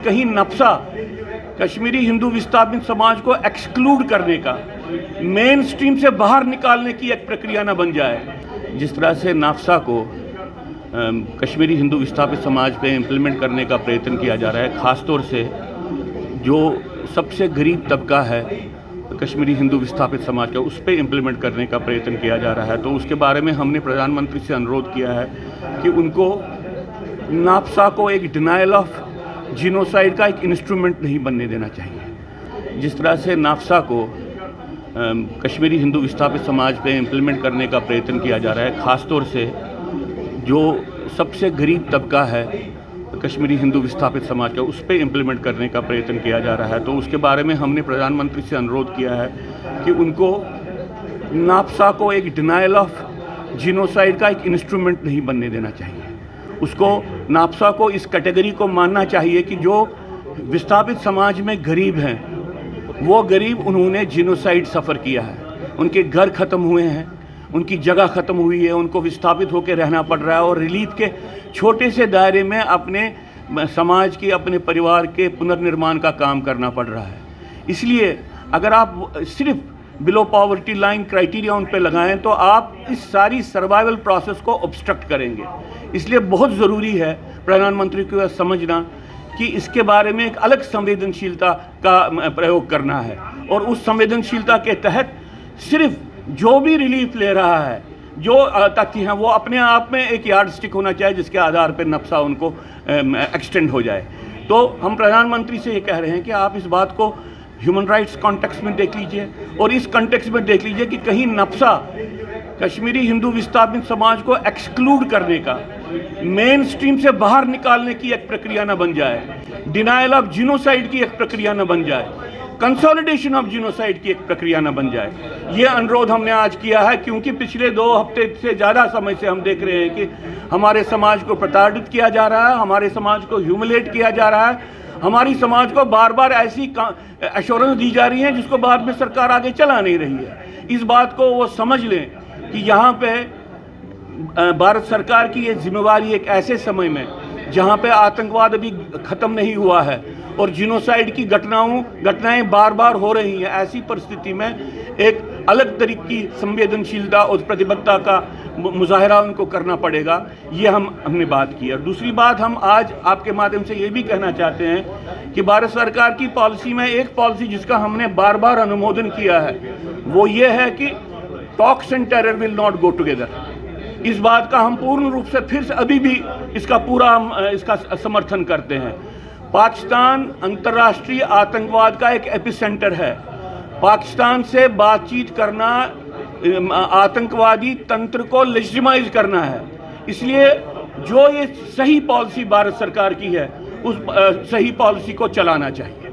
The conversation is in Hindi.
कहीं नफसा कश्मीरी हिंदू विस्थापित समाज को एक्सक्लूड करने का, मेन स्ट्रीम से बाहर निकालने की एक प्रक्रिया न बन जाए। जिस तरह से नाफसा को कश्मीरी हिंदू विस्थापित समाज पे इम्प्लीमेंट करने का प्रयत्न किया जा रहा है, ख़ास तौर से जो सबसे गरीब तबका है कश्मीरी हिंदू विस्थापित समाज का, उस पर इम्प्लीमेंट करने का प्रयत्न किया जा रहा है। तो उसके बारे में हमने प्रधानमंत्री से अनुरोध किया है कि उनको नाफसा को एक डिनायल ऑफ जीनोसाइड का एक इंस्ट्रूमेंट नहीं बनने देना चाहिए। जिस तरह से नाफसा को कश्मीरी हिंदू विस्थापित समाज पे इम्प्लीमेंट करने का प्रयत्न किया जा रहा है, ख़ास तौर से जो सबसे गरीब तबका है कश्मीरी हिंदू विस्थापित समाज का, उस पर इम्प्लीमेंट करने का प्रयत्न किया जा रहा है। तो उसके बारे में हमने प्रधानमंत्री से अनुरोध किया है कि उनको नाफसा को एक डिनायल ऑफ जीनोसाइड का एक इंस्ट्रूमेंट नहीं बनने देना चाहिए। उसको नाफसा को इस कैटेगरी को मानना चाहिए कि जो विस्थापित समाज में गरीब हैं, वो गरीब उन्होंने जीनोसाइड सफ़र किया है, उनके घर ख़त्म हुए हैं, उनकी जगह ख़त्म हुई है, उनको विस्थापित होकर रहना पड़ रहा है और रिलीफ के छोटे से दायरे में अपने समाज की, अपने परिवार के पुनर्निर्माण का काम करना पड़ रहा है। इसलिए अगर आप सिर्फ बिलो पॉवर्टी लाइन क्राइटेरिया उन पे लगाएं तो आप इस सारी सर्वाइवल प्रोसेस को ऑब्स्ट्रक्ट करेंगे। इसलिए बहुत ज़रूरी है प्रधानमंत्री को यह समझना कि इसके बारे में एक अलग संवेदनशीलता का प्रयोग करना है और उस संवेदनशीलता के तहत सिर्फ जो भी रिलीफ ले रहा है, जो तथ्य हैं, वो अपने आप में एक यार्ड स्टिक होना चाहिए जिसके आधार पर नफसा उनको एक्सटेंड हो जाए। तो हम प्रधानमंत्री से ये कह रहे हैं कि आप इस बात को ह्यूमन राइट्स कॉन्टेक्स्ट में देख लीजिए और इस कॉन्टेक्स्ट में देख लीजिए कि कहीं नफसा कश्मीरी हिंदू विस्थापित समाज को एक्सक्लूड करने का, मेन स्ट्रीम से बाहर निकालने की एक प्रक्रिया न बन जाए, डिनायल ऑफ जीनोसाइड की एक प्रक्रिया न बन जाए, कंसोलिडेशन ऑफ जीनोसाइड की एक प्रक्रिया न बन जाए। ये अनुरोध हमने आज किया है क्योंकि पिछले 2 हफ्ते से ज़्यादा समय से हम देख रहे हैं कि हमारे समाज को प्रताड़ित किया जा रहा है, हमारे समाज को ह्यूमिलेट किया जा रहा है, हमारी समाज को बार बार ऐसी एश्योरेंस दी जा रही है जिसको बाद में सरकार आगे चला नहीं रही है। इस बात को वो समझ लें कि यहाँ पे भारत सरकार की ये जिम्मेवारी एक ऐसे समय में जहाँ पे आतंकवाद अभी ख़त्म नहीं हुआ है और जीनोसाइड की घटनाएं बार बार हो रही हैं, ऐसी परिस्थिति में एक अलग तरीके की संवेदनशीलता और प्रतिबद्धता का मुजाहरा उनको करना पड़ेगा। ये हमने बात की। और दूसरी बात हम आज आपके माध्यम से ये भी कहना चाहते हैं कि भारत सरकार की पॉलिसी में एक पॉलिसी जिसका हमने बार बार अनुमोदन किया है वो ये है कि talks and terror will not go together. इस बात का हम पूर्ण रूप से फिर से अभी भी इसका समर्थन करते हैं। पाकिस्तान अंतर्राष्ट्रीय आतंकवाद का एक एपिसेंटर है। पाकिस्तान से बातचीत करना आतंकवादी तंत्र को लेजिटिमाइज करना है। इसलिए जो ये सही पॉलिसी भारत सरकार की है उस सही पॉलिसी को चलाना चाहिए।